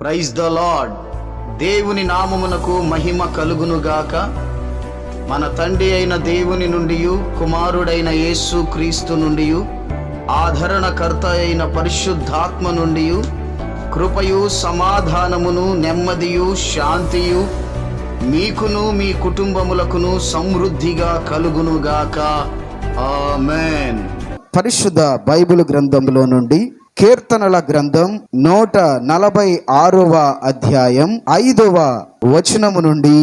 Praise the lord. దేవుని నామమునకు మహిమ కలుగునుగాక. మన తండ్రి అయిన దేవుని నుండి, కుమారుడైన యేసు క్రీస్తు నుండి, ఆదరణకర్త అయిన పరిశుద్ధాత్మ నుండి కృపయు సమాధానమును నెమ్మదియు శాంతియు మీకును మీ కుటుంబములకును సమృద్ధిగా కలుగునుగాక. ఆమేన్. పరిశుద్ధ బైబిల్ గ్రంథంలో నుండి కీర్తనల గ్రంథం 146వ అధ్యాయం 5వ వచనము నుండి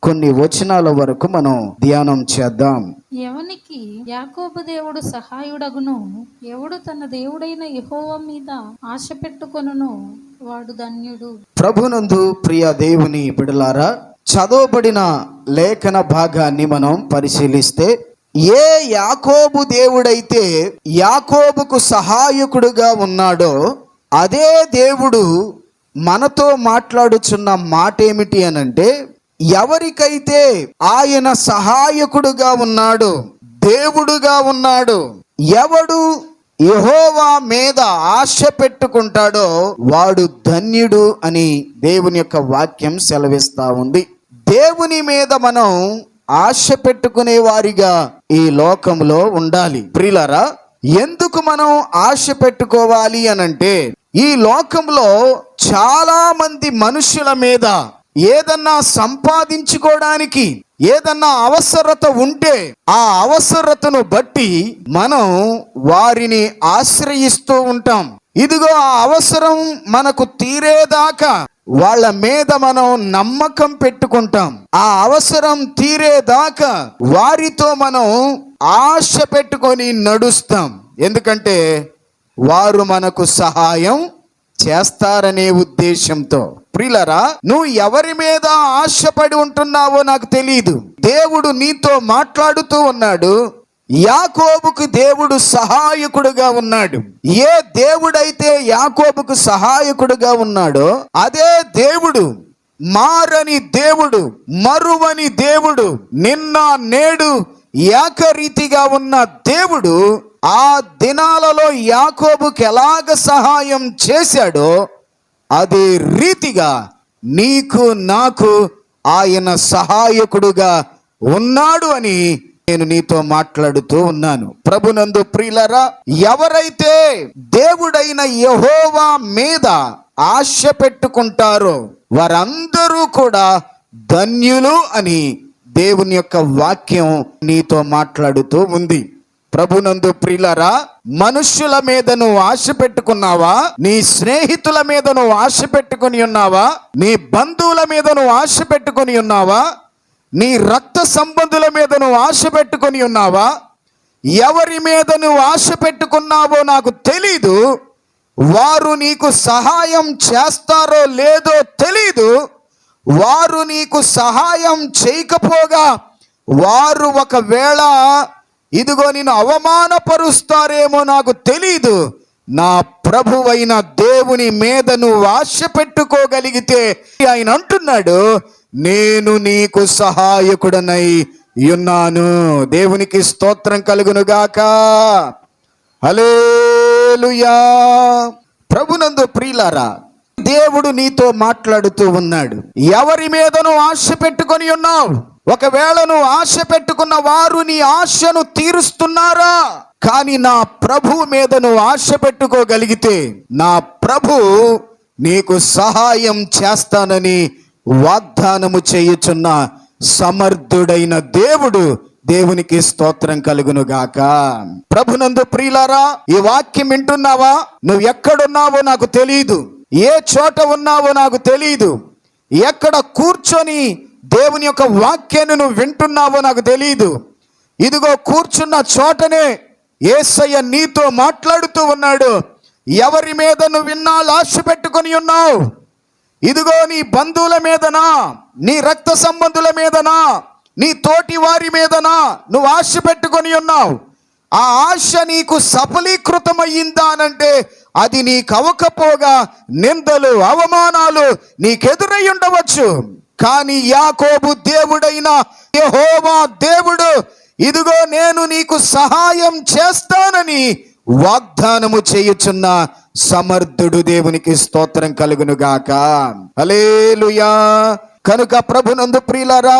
కొన్ని వచనాల వరకు మనం ధ్యానం చేద్దాం. ఎవనికి యాకోబు దేవుడు సహాయుడగును, ఎవడు తన దేవుడైన యెహోవా మీద ఆశ పెట్టుకొనును వాడు ధన్యుడు. ప్రభునందు ప్రియ దేవుని బిడలారా, చదవబడిన లేఖన భాగాన్ని మనం పరిశీలిస్తే, ఏ యాకోబు దేవుడైతే యాకోబుకు సహాయకుడుగా ఉన్నాడో అదే దేవుడు మనతో మాట్లాడుచున్న మాట ఏమిటి అనంటే, ఎవరికైతే ఆయన సహాయకుడుగా ఉన్నాడు, దేవుడుగా ఉన్నాడు, ఎవడు యెహోవా మీద ఆశ పెట్టుకుంటాడో వాడు ధన్యుడు అని దేవుని యొక్క వాక్యం సెలవిస్తా ఉంది. దేవుని మీద మనం ఆశ పెట్టుకునే వారిగా ఈ లోకంలో ఉండాలి. ప్రియులారా, ఎందుకు మనం ఆశ పెట్టుకోవాలి అనంటే, ఈ లోకంలో చాలా మంది మనుషుల మీద ఏదన్నా సంపాదించుకోవడానికి ఏదన్నా అవసరత ఉంటే ఆ అవసరతను బట్టి మనం వారిని ఆశ్రయిస్తూ ఉంటాం. ఇదిగో ఆ అవసరం మనకు తీరేదాకా వాళ్ళ మీద మనం నమ్మకం పెట్టుకుంటాం. ఆ అవసరం తీరేదాకా వారితో మనం ఆశ పెట్టుకొని నడుస్తాం. ఎందుకంటే వారు మనకు సహాయం చేస్తారనే ఉద్దేశంతో. ప్రియులారా, నువ్వు ఎవరి మీద ఆశపడి ఉంటున్నావో నాకు తెలియదు. దేవుడు నీతో మాట్లాడుతూ ఉన్నాడు. యాకోబుకు దేవుడు సహాయకుడుగా ఉన్నాడు. ఏ దేవుడైతే యాకోబుకు సహాయకుడుగా ఉన్నాడో అదే దేవుడు మారని దేవుడు, మరువని దేవుడు, నిన్న నేడు ఏకరీతిగా ఉన్న దేవుడు ఆ దినాలలో యాకోబుకు ఎలాగ సహాయం చేశాడో అదే రీతిగా నీకు నాకు ఆయన సహాయకుడుగా ఉన్నాడు అని నేను నీతో మాట్లాడుతూ ఉన్నాను. ప్రభునందు ప్రియులారా, ఎవరైతే దేవుడైన యెహోవా మీద ఆశ పెట్టుకుంటారో వారందరూ కూడా ధన్యులు అని దేవుని యొక్క వాక్యం నీతో మాట్లాడుతూ ఉంది. ప్రభునందు ప్రియులారా, మనుష్యుల మీద నువ్వు ఆశ పెట్టుకున్నావా? నీ స్నేహితుల మీద నువ్వు ఆశ పెట్టుకుని ఉన్నావా? నీ బంధువుల మీద నువ్వు ఆశ పెట్టుకుని ఉన్నావా? నీ రక్త సంబంధుల మీద నువ్వు ఆశ పెట్టుకొని ఉన్నావా? ఎవరి మీద నువ్వు ఆశ పెట్టుకున్నావో నాకు తెలీదు. వారు నీకు సహాయం చేస్తారో లేదో తెలీదు. వారు నీకు సహాయం చేయకపోగా వారు ఒకవేళ ఇదిగో నిన్ను అవమానపరుస్తారేమో నాకు తెలీదు. నా ప్రభువైన దేవుని మీద నువ్వు ఆశ పెట్టుకోగలిగితే ఆయన అంటున్నాడు, నేను నీకు సహాయకుడనై ఉన్నాను. దేవునికి స్తోత్రం కలుగునుగాక. హల్లెలూయా. ప్రభునందు ప్రియులారా, దేవుడు నీతో మాట్లాడుతూ ఉన్నాడు. ఎవరి మీద నువ్వు ఆశ పెట్టుకొని ఉన్నావు? ఒకవేళ నువ్వు ఆశ పెట్టుకున్న వారు నీ ఆశను తీరుస్తున్నారా? కానీ నా ప్రభు మీద నువ్వు ఆశ పెట్టుకోగలిగితే నా ప్రభు నీకు సహాయం చేస్తానని వాగ్దానము చేయుచున్న సమర్థుడైన దేవుడు. దేవునికి స్తోత్రం కలుగునుగాక. ప్రభునందు ప్రియులారా, ఈ వాక్యం వింటున్నావా? నువ్వు ఎక్కడున్నావో నాకు తెలియదు, ఏ చోట ఉన్నావో నాకు తెలియదు, ఎక్కడ కూర్చొని దేవుని యొక్క వాక్యాన్ని నువ్వు వింటున్నావో నాకు తెలియదు. ఇదిగో కూర్చున్న చోటనే యేసయ్య నీతో మాట్లాడుతూ ఉన్నాడు. ఎవరి మీద నువ్వు విన్నాళ్ళు ఆశ పెట్టుకొని ఉన్నావు? ఇదిగో నీ బంధువుల మీదనా, నీ రక్త సంబంధుల మీదనా, నీ తోటి వారి మీదనా నువ్వు ఆశ పెట్టుకొని ఉన్నావు. ఆ ఆశ నీకు సఫలీకృతమయ్యిందా అనంటే అది నీకు అవ్వకపోగా నిందలు, అవమానాలు నీకెదురై ఉండవచ్చు. కానీ యాకోబు దేవుడైన యెహోవా దేవుడు ఇదిగో నేను నీకు సహాయం చేస్తానని వాగ్దానము చేయుచున్న సమర్థుడు. దేవునికి స్తోత్రం కలుగును గాక. హల్లెలూయా. కనుక ప్రభునందు ప్రియులారా,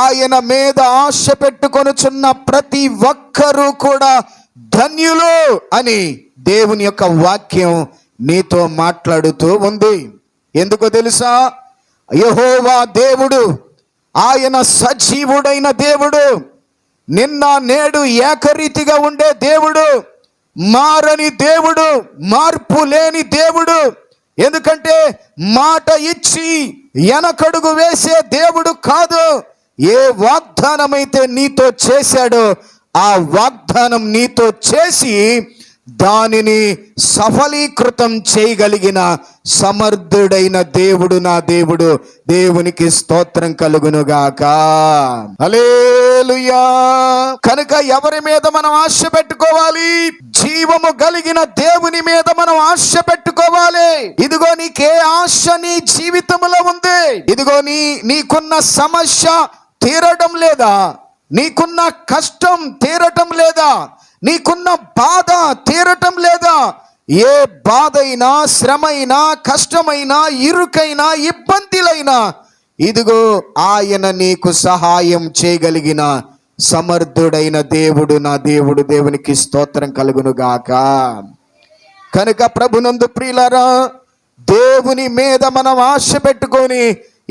ఆయన మీద ఆశ పెట్టుకొనుచున్న ప్రతి ఒక్కరూ కూడా ధన్యులు అని దేవుని యొక్క వాక్యం నీతో మాట్లాడుతూ ఉంది. ఎందుకో తెలుసా? యెహోవా దేవుడు, ఆయన సజీవుడైన దేవుడు, నిన్న నేడు ఏకరీతిగా ఉండే దేవుడు, మారని దేవుడు, మార్పు లేని దేవుడు. ఎందుకంటే మాట ఇచ్చి వెనకడుగు వేసే దేవుడు కాదు. ఏ వాగ్దానమైతే నీతో చేశాడో ఆ వాగ్దానం నీతో చేసి దానిని సఫలీకృతం చేయగలిగిన సమర్థుడైన దేవుడు నా దేవుడు. దేవునికి స్తోత్రం కలుగునుగాక. హల్లెలూయా. కనుక ఎవరి మీద మనం ఆశ పెట్టుకోవాలి? జీవము కలిగిన దేవుని మీద మనం ఆశ పెట్టుకోవాలి. ఇదిగో నీకే ఆశ నీ జీవితంలో ఉంది? ఇదిగో నీకున్న సమస్య తీరడం లేదా? నీకున్న కష్టం తీరటం లేదా? నీకున్న బాధ తీరటం లేదా? ఏ బాధైనా, శ్రమైనా, కష్టమైనా, ఇరుకైనా, ఇబ్బందులైనా ఇదిగో ఆయన నీకు సహాయం చేయగలిగిన సమర్థుడైన దేవుడు నా దేవుడు. దేవునికి స్తోత్రం కలుగునుగాక. కనుక ప్రభునందు ప్రియులారా, దేవుని మీద మనం ఆశ పెట్టుకొని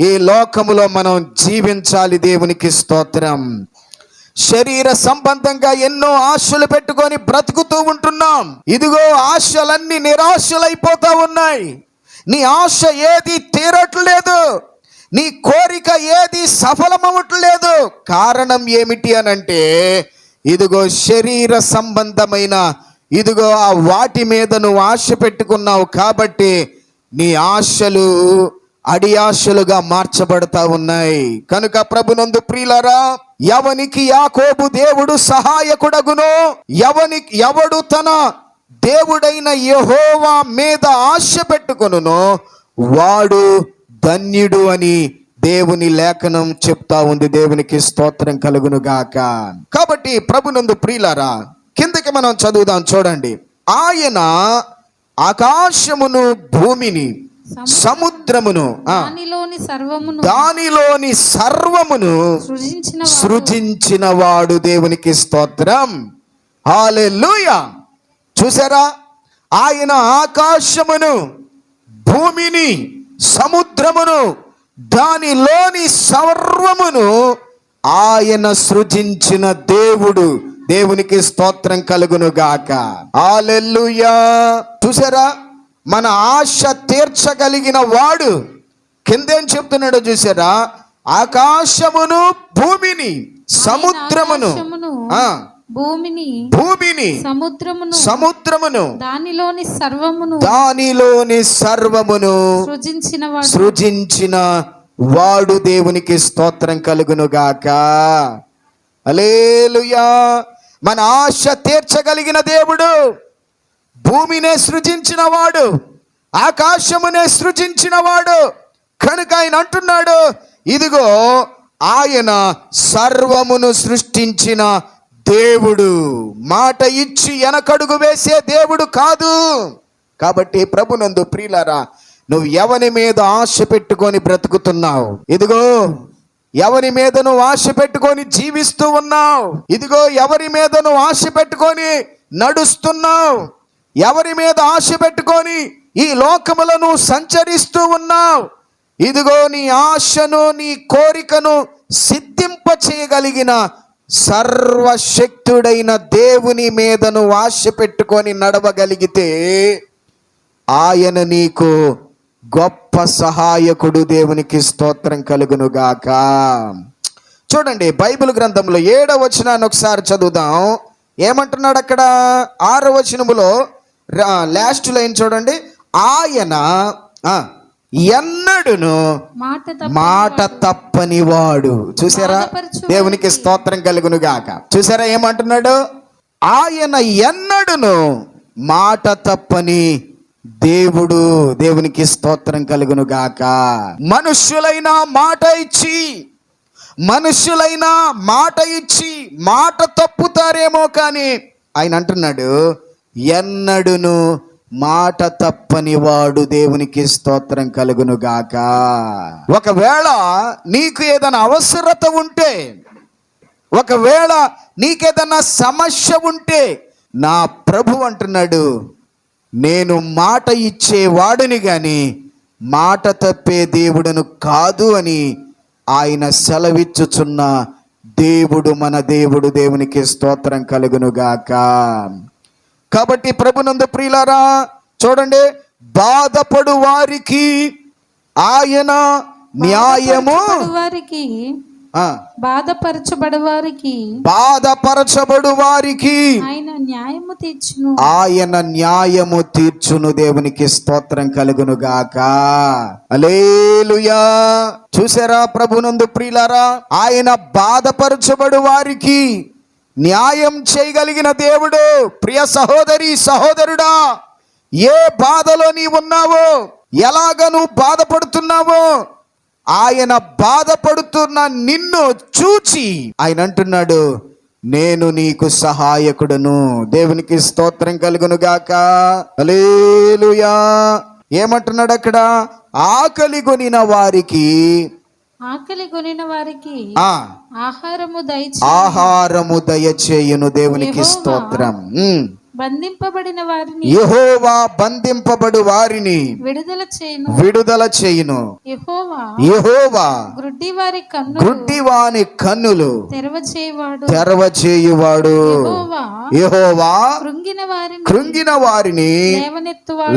ఈ లోకములో మనం జీవించాలి. దేవునికి స్తోత్రం. శరీర సంబంధంగా ఎన్నో ఆశలు పెట్టుకొని బ్రతుకుతూ ఉంటున్నాం. ఇదిగో ఆశలన్నీ నిరాశలైపోతా ఉన్నాయి. నీ ఆశ ఏది తీరట్లేదు, నీ కోరిక ఏది సఫలమవట్లేదు. కారణం ఏమిటి అనంటే ఇదిగో శరీర సంబంధమైన ఇదిగో ఆ వాటి మీద నువ్వు ఆశ పెట్టుకున్నావు కాబట్టి నీ ఆశలు అడియాశలుగా మార్చబడతా ఉన్నాయి. కనుక ప్రభునందు ప్రియులారా, ఎవనికి యాకోబు దేవుడు సహాయకుడగునో, ఎవడు తన దేవుడైన యెహోవా మీద ఆశ పెట్టుకొనునో వాడు ధన్యుడు అని దేవుని లేఖనం చెప్తా ఉంది. దేవునికి స్తోత్రం కలుగును గాక. కాబట్టి ప్రభునందు ప్రియులారా, కిందకి మనం చదువుదాం. చూడండి, ఆయన ఆకాశమును, భూమిని, సముద్రమును, దానిలోని సర్వమును సృజించిన వాడు. దేవునికి స్తోత్రం. హల్లెలూయా. చూసారా? ఆయన ఆకాశమును, భూమిని, సముద్రమును, దానిలోని సర్వమును ఆయన సృజించిన దేవుడు. దేవునికి స్తోత్రం కలుగును గాక. హల్లెలూయా. చూసారా? మన ఆశ తీర్చగలిగిన వాడు. కిందేం చెప్తున్నాడో చూసారా? ఆకాశమును, భూమిని, సముద్రమును, భూమిని, సముద్రమును, దానిలోని సర్వమును సృజించిన వాడు. దేవునికి స్తోత్రం కలుగును గాక. హల్లెలూయా. మన ఆశ తీర్చగలిగిన దేవుడు, భూమినే సృజించిన వాడు, ఆకాశమునే సృజించిన వాడు. కనుక ఆయన అంటున్నాడు, ఇదిగో ఆయన సర్వమును సృష్టించిన దేవుడు. మాట ఇచ్చి వెనకడుగు వేసే దేవుడు కాదు. కాబట్టి ప్రభునందు ప్రియులారా, నువ్వు ఎవరి మీద ఆశ పెట్టుకొని బ్రతుకుతున్నావు? ఇదిగో ఎవరి మీద నువ్వు ఆశ పెట్టుకొని జీవిస్తూ ఉన్నావు? ఇదిగో ఎవరి మీద నువ్వు ఆశ పెట్టుకొని నడుస్తున్నావు? ఎవరి మీద ఆశ పెట్టుకొని ఈ లోకములో నువ్వు సంచరిస్తూ ఉన్నావు? ఇదిగో నీ ఆశను, నీ కోరికను సిద్ధింప చేయగలిగిన సర్వశక్తుడైన దేవుని మీద నువ్వు ఆశ పెట్టుకొని నడవగలిగితే ఆయన నీకు గొప్ప సహాయకుడు. దేవునికి స్తోత్రం కలుగును గాక. చూడండి, బైబిల్ గ్రంథంలో 7వ వచనాన్ని ఒకసారి చదువుదాం. ఏమంటున్నాడు అక్కడ? 6వ వచనములో లాస్ట్ లైన్ చూడండి. ఆయన ఎన్నడును మాట తప్పని వాడు. చూసారా? దేవునికి స్తోత్రం కలుగును గాక. చూసారా ఏమంటున్నాడు? ఆయన ఎన్నడును మాట తప్పని దేవుడు. దేవునికి స్తోత్రం కలుగును గాక. మనుష్యులైనా మాట ఇచ్చి మాట తప్పుతారేమో కానీ ఆయన అంటున్నాడు, ఎన్నడును మాట తప్పని వాడు. దేవునికి స్తోత్రం కలుగును గాక. ఒకవేళ నీకు ఏదైనా అవసరత ఉంటే, ఒకవేళ నీకేదైనా సమస్య ఉంటే, నా ప్రభు అంటున్నాడు, నేను మాట ఇచ్చేవాడిని గాని మాట తప్పే దేవుడును కాదు అని ఆయన సెలవిచ్చుచున్న దేవుడు మన దేవుడు. దేవునికి స్తోత్రం కలుగును గాక. కాబట్టి ప్రభునందు ప్రియులారా చూడండి, బాధపడు వారికి ఆయన న్యాయము, బాధపరచబడు వారికి ఆయన న్యాయము తీర్చును. దేవునికి స్తోత్రం కలుగును గాక. హల్లెలూయా. చూసారా ప్రభునందు ప్రియులారా, ఆయన బాధపరచబడు వారికి న్యాయం చేయగలిగిన దేవుడు. ప్రియ సహోదరి సహోదరుడా, ఏ బాధలో నీ ఉన్నావో, ఎలాగ నువ్వు బాధపడుతున్నావో, ఆయన బాధపడుతున్న నిన్ను చూచి ఆయన అంటున్నాడు, నేను నీకు సహాయకుడును. దేవునికి స్తోత్రం కలుగును గాక. హల్లెలూయా. ఏమంటున్నాడు అక్కడ? ఆకలి కొనిన వారికి ఆహారము దయచేయును. దేవునికి స్తోత్రం. బంధింపబడిన వారిని యెహోవా బంధింపబడు వారిని విడుదల చేయును. యెహోవా గ్రుడ్డి వాని కన్నులు తెరవచేయువాడు. యెహోవా కృంగిన వారిని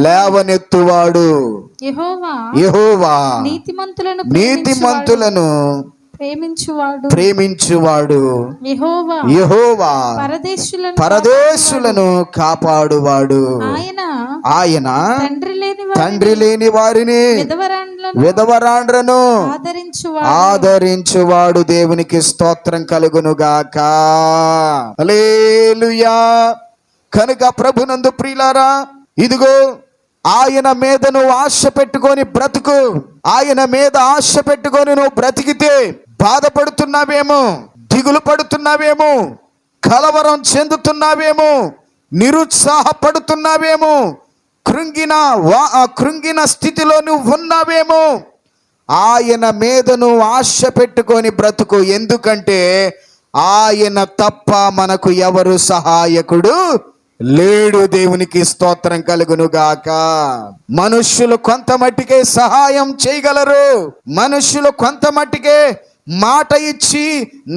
లేవనెత్తువాడు. యెహోవా నీతిమంతులను ప్రేమించువాడు. యెహోవా పరదేశులను కాపాడువాడు. ఆయన తండ్రి లేని వారిని విధవరాండ్రను ఆదరించువాడు. దేవునికి స్తోత్రం కలుగును గాక. హల్లెలూయా. కనుక ప్రభునందు ప్రియులారా, ఇదిగో ఆయన మీద నువ్వు ఆశ పెట్టుకొని బ్రతుకు. ఆయన మీద ఆశ పెట్టుకొని నువ్వు బ్రతికితే, బాధపడుతున్నావేమో, దిగులు పడుతున్నావేమో, కలవరం చెందుతున్నావేమో, నిరుత్సాహపడుతున్నావేమో, కృంగిన స్థితిలో నువ్వు ఉన్నావేమో, ఆయన మీద నువ్వు ఆశ పెట్టుకొని బ్రతుకు. ఎందుకంటే ఆయన తప్ప మనకు ఎవరు సహాయకుడు లేడు. దేవునికి స్తోత్రం కలుగును గాక. మనుష్యులు కొంత మట్టికే సహాయం చేయగలరు, మనుష్యులు కొంత మట్టికే మాట ఇచ్చి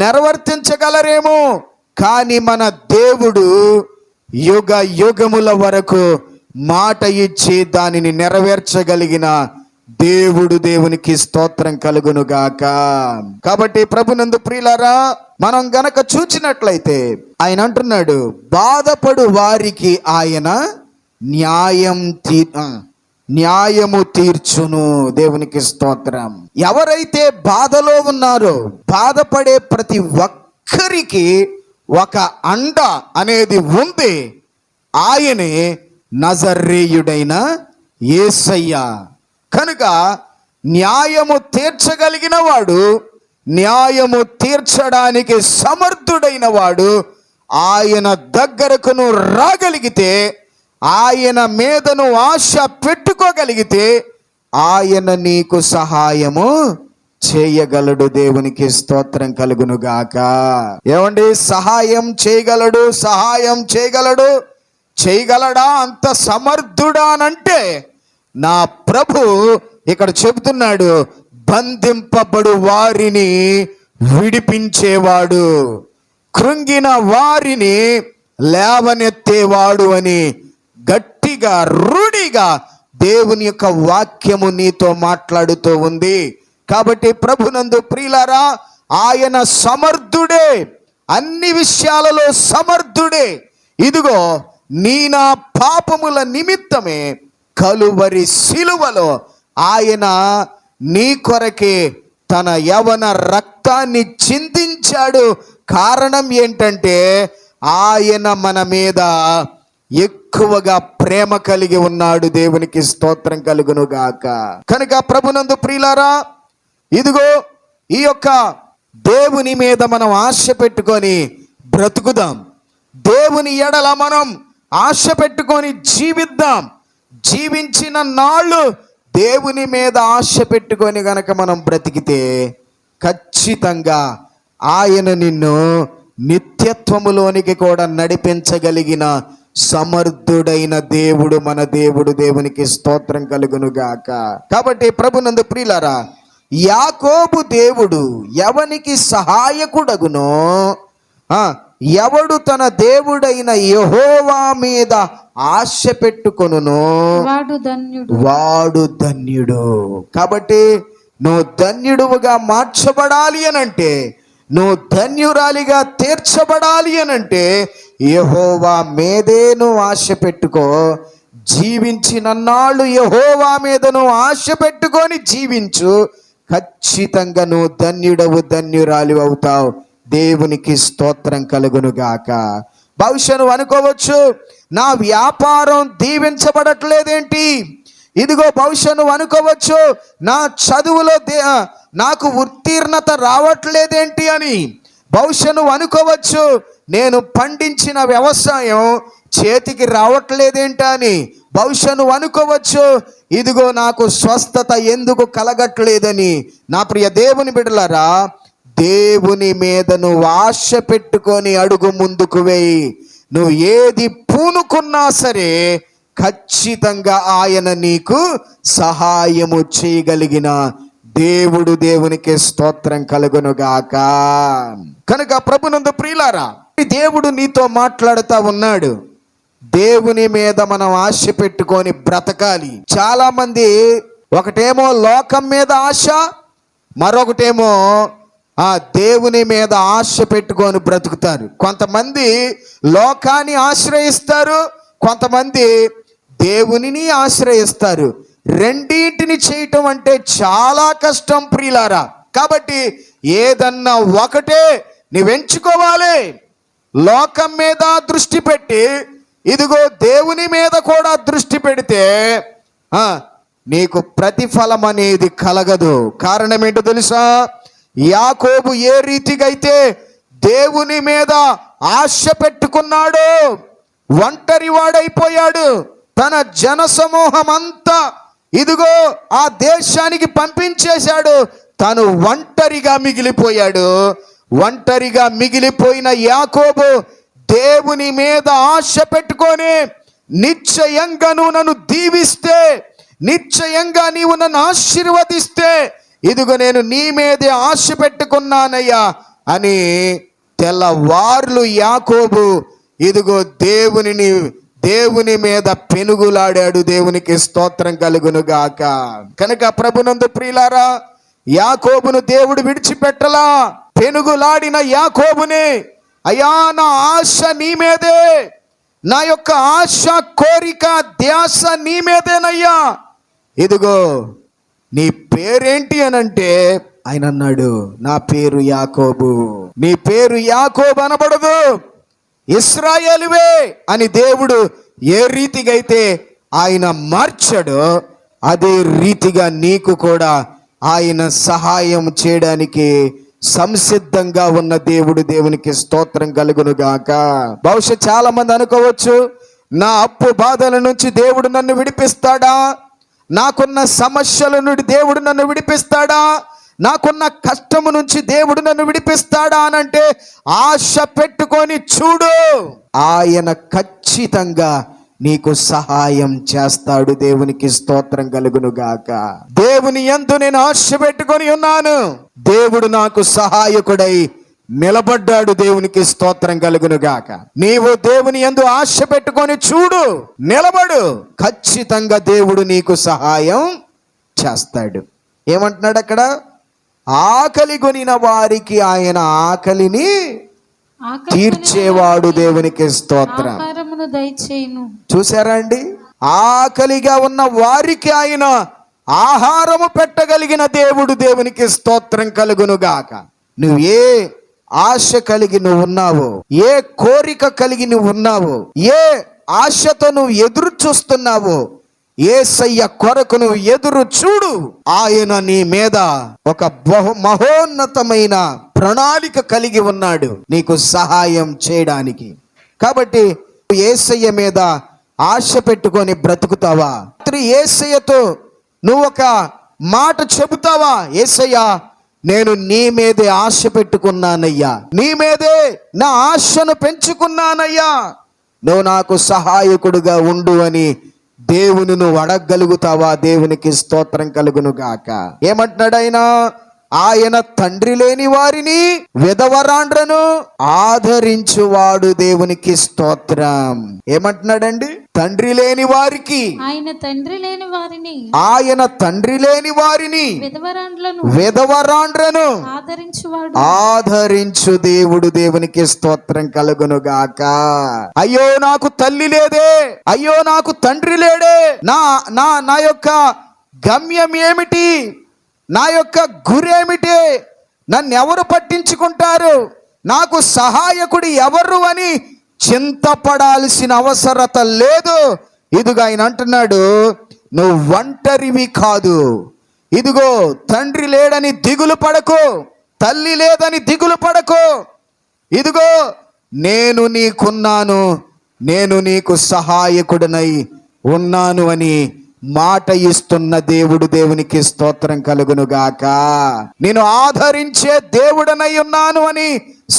నెరవేర్తించగలరేమో, కానీ మన దేవుడు యుగ యుగముల వరకు మాట ఇచ్చి దానిని నెరవేర్చగలిగిన దేవుడు. దేవునికి స్తోత్రం కలుగును గాక. కాబట్టి ప్రభునందు ప్రియులారా, మనం గనక చూచినట్లయితే ఆయన అంటున్నాడు, బాధపడు వారికి ఆయన న్యాయము తీర్చును. దేవునికి స్తోత్రం. ఎవరైతే బాధలో ఉన్నారో, బాధపడే ప్రతి ఒక్కరికి ఒక అండ అనేది ఉంది. ఆయనే నజరేయుడైన యేసయ్య. కనుక న్యాయము తీర్చగలిగిన వాడు, న్యాయము తీర్చడానికి సమర్థుడైన వాడు ఆయన దగ్గరకు నువ్వు రాగలిగితే, ఆయన మీద నువ్వు ఆశ పెట్టుకోగలిగితే, ఆయన నీకు సహాయము చేయగలడు. దేవునికి స్తోత్రం కలుగును గాక. ఏమండి, సహాయం చేయగలడు. చేయగలడా? అంత సమర్థుడా అనంటే నా ప్రభు ఇక్కడ చెబుతున్నాడు, బంధింపబడు వారిని విడిపించేవాడు, కృంగిన వారిని లేవనెత్తేవాడు అని గట్టిగా రూఢిగా దేవుని యొక్క వాక్యము నీతో మాట్లాడుతూ ఉంది. కాబట్టి ప్రభునందు ప్రియులారా, ఆయన సమర్థుడే, అన్ని విషయాలలో సమర్థుడే. ఇదిగో నా పాపముల నిమిత్తమే కలువరి సిలువలో ఆయన నీ కొరకే తన యవన రక్తాన్ని చిందించాడు. కారణం ఏంటంటే ఆయన మన మీద ఎక్కువగా ప్రేమ కలిగి ఉన్నాడు. దేవునికి స్తోత్రం కలుగును గాక. కనుక ప్రభునందు ప్రియులారా, ఇదిగో ఈ యొక్క దేవుని మీద మనం ఆశ పెట్టుకొని బ్రతుకుదాం. దేవుని ఎడల మనం ఆశ పెట్టుకొని జీవిద్దాం. జీవించిన నాళ్ళు దేవుని మీద ఆశ పెట్టుకొని గనక మనం బ్రతికితే ఖచ్చితంగా ఆయన నిన్ను నిత్యత్వములోనికి కూడా నడిపించగలిగిన సమర్థుడైన దేవుడు మన దేవుడు. దేవునికి స్తోత్రం కలుగును గాక. కాబట్టి ప్రభునందు ప్రియులారా, యాకోబు దేవుడు ఎవనికి సహాయకుడగునో, ఎవడు తన దేవుడైన యెహోవా మీద ఆశ పెట్టుకొనునో వాడు ధన్యుడు. కాబట్టి నువ్వు ధన్యుడుగా మార్చబడాలి అనంటే, నువ్వు ధన్యురాలిగా తీర్చబడాలి అనంటే యెహోవా మీదే నువ్వు ఆశ పెట్టుకో. జీవించిన నాళ్ళు యెహోవా మీద నువ్వు ఆశ పెట్టుకొని జీవించు. ఖచ్చితంగా నువ్వు ధన్యుడవు, ధన్యురాలి అవుతావు. దేవునికి స్తోత్రం కలుగును గాక. బహుశా నువ్వు అనుకోవచ్చు, నా వ్యాపారం దీవించబడట్లేదేంటి? ఇదిగో బహుశా నువ్వు అనుకోవచ్చు, నా చదువులో నాకు ఉత్తీర్ణత రావట్లేదేంటి అని. బహుశా నువ్వు అనుకోవచ్చు, నేను పండించిన వ్యవసాయం చేతికి రావట్లేదేంటి అని. బహుశా నువ్వు అనుకోవచ్చు, ఇదిగో నాకు స్వస్థత ఎందుకు కలగట్లేదని. నా ప్రియ దేవుని బిడ్డలారా, దేవుని మీద నువ్వు ఆశ పెట్టుకొని అడుగు ముందుకు వేయి. నువ్వు ఏది పూనుకున్నా సరే ఖచ్చితంగా ఆయన నీకు సహాయము చేయగలిగిన దేవుడు. దేవునికి స్తోత్రం కలుగును గాక. కనుక ప్రభునందు ప్రియులారా, దేవుడు నీతో మాట్లాడుతూ ఉన్నాడు. దేవుని మీద మనం ఆశ పెట్టుకొని బ్రతకాలి. చాలా మంది ఒకటేమో లోకం మీద ఆశ, మరొకటేమో దేవుని మీద ఆశ పెట్టుకొని బ్రతుకుతారు. కొంతమంది లోకాన్ని ఆశ్రయిస్తారు, కొంతమంది దేవునిని ఆశ్రయిస్తారు. రెండింటిని చేయటం అంటే చాలా కష్టం ప్రియులారా. కాబట్టి ఏదన్నా ఒకటే నువ్వెంచుకోవాలి. లోకం మీద దృష్టి పెట్టి ఇదిగో దేవుని మీద కూడా దృష్టి పెడితే నీకు ప్రతిఫలం అనేది కలగదు. కారణం ఏంటో తెలుసా? యాకోబు ఏ రీతిగా అయితే దేవుని మీద ఆశ పెట్టుకున్నాడో ఒంటరి వాడైపోయాడు. తన జన సమూహం అంతా ఇదిగో ఆ దేశానికి పంపించేశాడు. తను ఒంటరిగా మిగిలిపోయాడు. ఒంటరిగా మిగిలిపోయిన యాకోబు దేవుని మీద ఆశ పెట్టుకొని, నిశ్చయంగా నువ్వు నన్ను దీవిస్తే, నిశ్చయంగా నీవు నన్ను ఆశీర్వదిస్తే, ఇదిగో నేను నీ మీదే ఆశ పెట్టుకున్నానయ్యా అని తెల్లవార్లు యాకోబు ఇదిగో దేవుని మీద పెనుగులాడాడు. దేవునికి స్తోత్రం కలుగును గాక. కనుక ప్రభునందు ప్రియులారా, యాకోబును దేవుడు విడిచిపెట్టలా. పెనుగులాడిన యాకోబుని, అయ్యా నా ఆశ నీ మీదే, నా యొక్క ఆశ, కోరిక, ధ్యాస నీ మీదేనయ్యా. ఇదిగో నీ పేరేంటి అనంటే ఆయన అన్నాడు, నా పేరు యాకోబు. నీ పేరు యాకోబు అనబడదు, ఇశ్రాయేలువే అని దేవుడు ఏ రీతిగా అయితే ఆయన మార్చాడో అదే రీతిగా నీకు కూడా ఆయన సహాయం చేయడానికి సంసిద్ధంగా ఉన్న దేవుడు. దేవునికి స్తోత్రం కలుగును గాక. బహుశా చాలా మంది అనుకోవచ్చు, నా అప్పు బాధల నుంచి దేవుడు నన్ను విడిపిస్తాడా? నాకున్న సమస్యల నుండి దేవుడు నన్ను విడిపిస్తాడా? నాకున్న కష్టము నుంచి దేవుడు నన్ను విడిపిస్తాడా అనంటే ఆశ పెట్టుకొని చూడు, ఆయన ఖచ్చితంగా నీకు సహాయం చేస్తాడు. దేవునికి స్తోత్రం కలుగును గాక. దేవుని యందు నేను ఆశ పెట్టుకొని ఉన్నాను, దేవుడు నాకు సహాయకుడై నిలబడ్డాడు. దేవునికి స్తోత్రం కలుగును గాక. నీవు దేవుని యందు ఆశ పెట్టుకొని చూడు, నిలబడు, ఖచ్చితంగా దేవుడు నీకు సహాయం చేస్తాడు. ఏమంటున్నాడు అక్కడ? ఆకలి కొనిన వారికి ఆయన ఆకలిని తీర్చేవాడు. దేవునికి స్తోత్రం. చూసారా అండి? ఆకలిగా ఉన్న వారికి ఆయన ఆహారము పెట్టగలిగిన దేవుడు. దేవునికి స్తోత్రం కలుగును గాక. నువ్వు ఏ ఆశ కలిగి నువ్వు ఉన్నావో, ఏ కోరిక కలిగి నువ్వు ఉన్నావో, ఏ ఆశతో నువ్వు ఎదురు చూస్తున్నావో, యేసయ్య కొరకు నువ్వు ఎదురు చూడు. ఆయన నీ మీద ఒక మహోన్నతమైన ప్రణాళిక కలిగి ఉన్నాడు నీకు సహాయం చేయడానికి. కాబట్టి యేసయ్య మీద ఆశ పెట్టుకొని బ్రతుకుతావా? యేసయ్యతో నువ్వు ఒక మాట చెబుతావా? యేసయ్యా, నేను నీ మీదే ఆశ పెట్టుకున్నానయ్యా, నీ మీదే నా ఆశను పెంచుకున్నానయ్యా, నువ్వు నాకు సహాయకుడుగా ఉండు అని దేవుని నువ్వు అడగగలుగుతావా? దేవునికి స్తోత్రం కలుగును గాక. ఏమంటున్నాడు ఆయన? ఆయన తండ్రి లేని వారిని, విధవరాండ్రను ఆదరించువాడు. దేవునికి స్తోత్రం. ఏమంటున్నాడండి? తండ్రి లేని వారికి, ఆయన తండ్రి లేని వారిని, ఆయన తండ్రి లేని వారిని, విధవరాండ్రను ఆదరించు దేవుడు. దేవునికి స్తోత్రం కలుగును గాక. అయ్యో నాకు తల్లి లేదే, అయ్యో నాకు తండ్రి లేడే, నా నా నా యొక్క గమ్యం ఏమిటి, నా యొక్క గురేమిటి, నన్ను ఎవరు పట్టించుకుంటారు, నాకు సహాయకుడు ఎవరు అని చింతపడాల్సిన అవసరత లేదు. ఇదిగో ఆయన అంటున్నాడు, నువ్వు ఒంటరివి కాదు. ఇదిగో తండ్రి లేడని దిగులు పడకు, తల్లి లేదని దిగులు పడకు. ఇదిగో నేను నీకున్నాను, నేను నీకు సహాయకుడినై ఉన్నాను అని మాట ఇస్తున్న దేవుడు. దేవునికి స్తోత్రం కలుగును గాక. నేను ఆదరించే దేవుడనై ఉన్నాను అని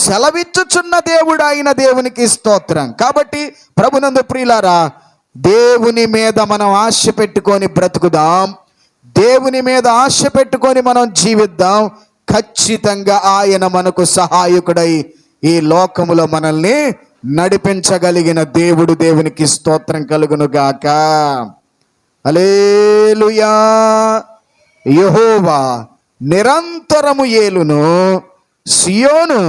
సెలవిచ్చుచున్న దేవుడు ఆయన. దేవునికి స్తోత్రం. కాబట్టి ప్రభునందు ప్రియులారా, దేవుని మీద మనం ఆశ పెట్టుకొని బ్రతుకుదాం, దేవుని మీద ఆశ పెట్టుకొని మనం జీవిద్దాం. ఖచ్చితంగా ఆయన మనకు సహాయకుడై ఈ లోకములో మనల్ని నడిపించగలిగిన దేవుడు. దేవునికి స్తోత్రం కలుగును గాక. హల్లెలూయా. యెహోవా నిరంతరము ఏలును, సియోను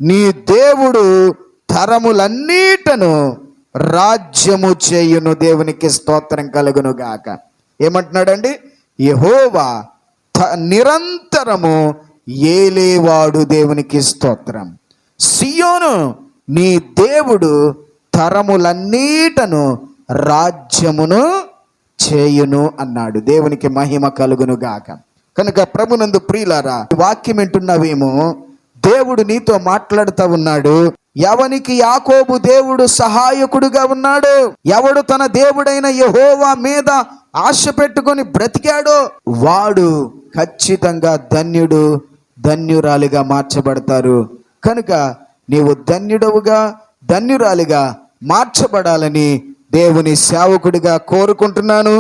నీ దేవుడు తరములన్నిటను రాజ్యము చేయును. దేవునికి స్తోత్రం కలుగును గాక. ఏమంటున్నాడండి? యెహోవా నిరంతరము ఏలేవాడు. దేవునికి స్తోత్రం. సియోను నీ దేవుడు తరములన్నిటను రాజ్యమును చేయును అన్నాడు. దేవునికి మహిమ కలుగును గాక. కనుక ప్రభునందు ప్రియులారా, వాక్యం వింటున్నావేమో, దేవుడు నీతో మాట్లాడుతూ ఉన్నాడు. ఎవనికి యాకోబు దేవుడు సహాయకుడుగా ఉన్నాడు, ఎవడు తన దేవుడైన యెహోవా మీద ఆశ పెట్టుకొని బ్రతికాడో వాడు ఖచ్చితంగా ధన్యుడు, ధన్యురాలిగా మార్చబడతారు. కనుక నీవు ధన్యుడవుగా, ధన్యురాలిగా మార్చబడాలని దేవుని సేవకుడిగా కోరుకుంటున్నాను.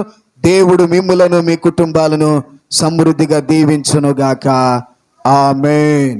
దేవుడు మిమ్ములను, మీ కుటుంబాలను సమృద్ధిగా దీవించును గాక. ఆమేన్.